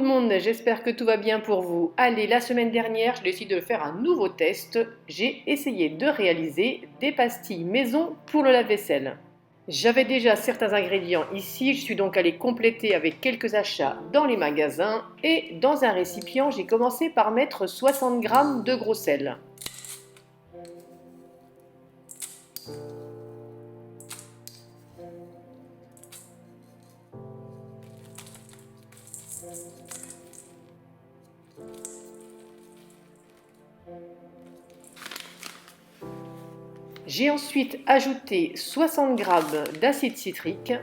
monde, j'espère que tout va bien pour vous. Allez, la semaine dernière, j'ai décidé de faire un nouveau test. J'ai essayé de réaliser des pastilles maison pour le lave-vaisselle. J'avais déjà certains ingrédients ici, je suis donc allée compléter avec quelques achats dans les magasins et dans un récipient, j'ai commencé par mettre 60 g de gros sel. J'ai ensuite ajouté 60 g d'acide citrique.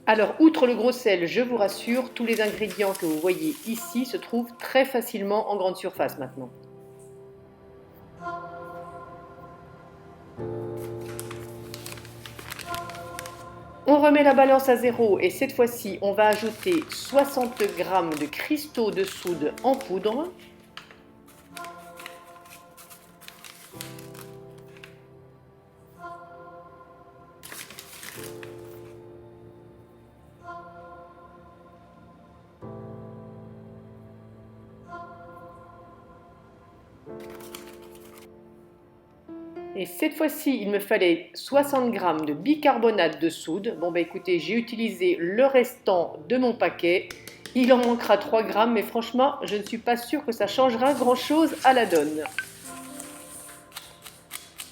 Alors, outre le gros sel, je vous rassure, tous les ingrédients que vous voyez ici se trouvent très facilement en grande surface maintenant. On remet la balance à zéro et cette fois-ci, on va ajouter 60 g de cristaux de soude en poudre. Et cette fois-ci, il me fallait 60 g de bicarbonate de soude. Bon, bah écoutez, j'ai utilisé le restant de mon paquet. Il en manquera 3 g, mais franchement, je ne suis pas sûre que ça changera grand-chose à la donne.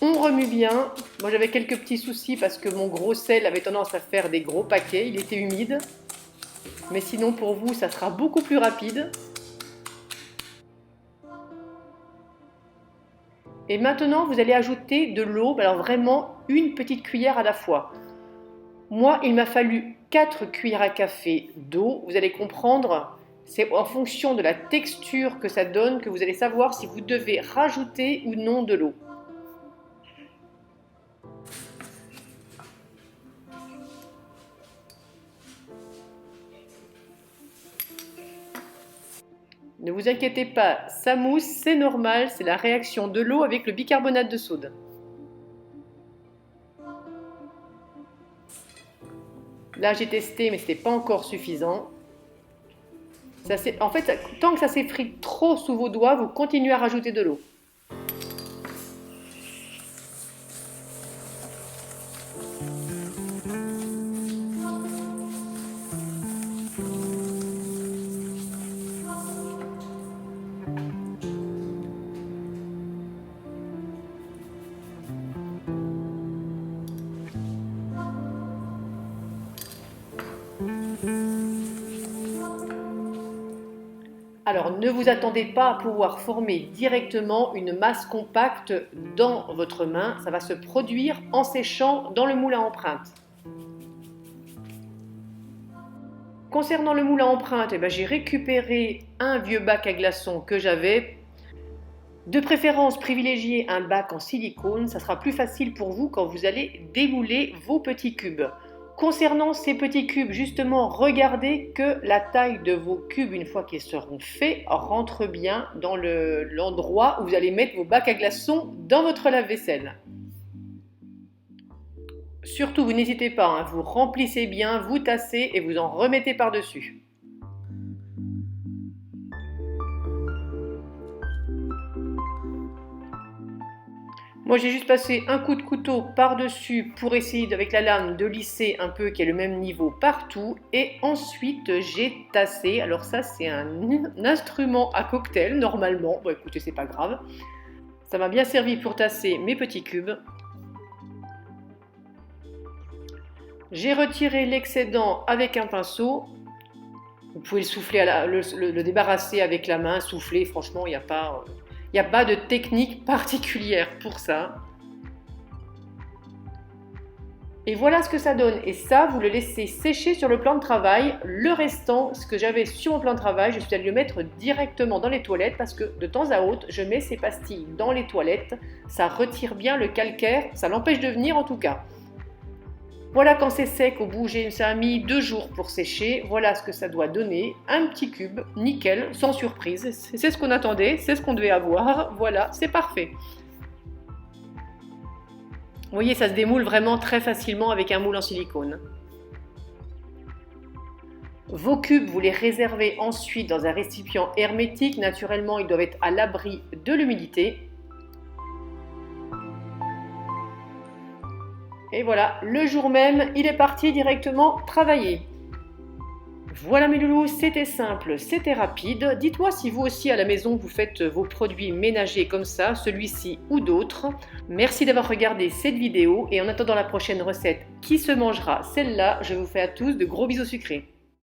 On remue bien. Moi, j'avais quelques petits soucis parce que mon gros sel avait tendance à faire des gros paquets. Il était humide. Mais sinon, pour vous, ça sera beaucoup plus rapide. Et maintenant, vous allez ajouter de l'eau, alors vraiment une petite cuillère à la fois. Moi, il m'a fallu 4 cuillères à café d'eau. Vous allez comprendre, c'est en fonction de la texture que ça donne que vous allez savoir si vous devez rajouter ou non de l'eau. Ne vous inquiétez pas, ça mousse, c'est normal, c'est la réaction de l'eau avec le bicarbonate de soude. Là, j'ai testé, mais ce n'était pas encore suffisant. En fait, tant que ça s'effrite trop sous vos doigts, vous continuez à rajouter de l'eau. Alors, ne vous attendez pas à pouvoir former directement une masse compacte dans votre main. Ça va se produire en séchant dans le moule à empreinte. Concernant le moule à empreinte, j'ai récupéré un vieux bac à glaçons que j'avais. De préférence, privilégiez un bac en silicone. Ça sera plus facile pour vous quand vous allez démouler vos petits cubes. Concernant ces petits cubes, justement, regardez que la taille de vos cubes, une fois qu'ils seront faits, rentre bien dans l'endroit où vous allez mettre vos bacs à glaçons dans votre lave-vaisselle. Surtout, vous n'hésitez pas, vous remplissez bien, vous tassez et vous en remettez par-dessus. Moi, j'ai juste passé un coup de couteau par-dessus pour essayer avec la lame de lisser un peu, qu'il y ait le même niveau partout. Et ensuite, j'ai tassé. Alors ça, c'est un instrument à cocktail, normalement. Bon, écoutez, c'est pas grave. Ça m'a bien servi pour tasser mes petits cubes. J'ai retiré l'excédent avec un pinceau. Vous pouvez le souffler, le débarrasser avec la main, souffler. Franchement, il n'y a pas de technique particulière pour ça. Et voilà ce que ça donne. Et ça, vous le laissez sécher sur le plan de travail. Le restant, ce que j'avais sur mon plan de travail, je suis allée le mettre directement dans les toilettes parce que de temps à autre, je mets ces pastilles dans les toilettes. Ça retire bien le calcaire, ça l'empêche de venir en tout cas. Voilà quand c'est sec, au bout, ça a mis 2 jours pour sécher. Voilà ce que ça doit donner. Un petit cube, nickel, sans surprise. C'est ce qu'on attendait, c'est ce qu'on devait avoir. Voilà, c'est parfait. Vous voyez, ça se démoule vraiment très facilement avec un moule en silicone. Vos cubes, vous les réservez ensuite dans un récipient hermétique. Naturellement, ils doivent être à l'abri de l'humidité. Et voilà, le jour même, il est parti directement travailler. Voilà mes loulous, c'était simple, c'était rapide. Dites-moi si vous aussi à la maison vous faites vos produits ménagers comme ça, celui-ci ou d'autres. Merci d'avoir regardé cette vidéo et en attendant la prochaine recette qui se mangera, celle-là, je vous fais à tous de gros bisous sucrés.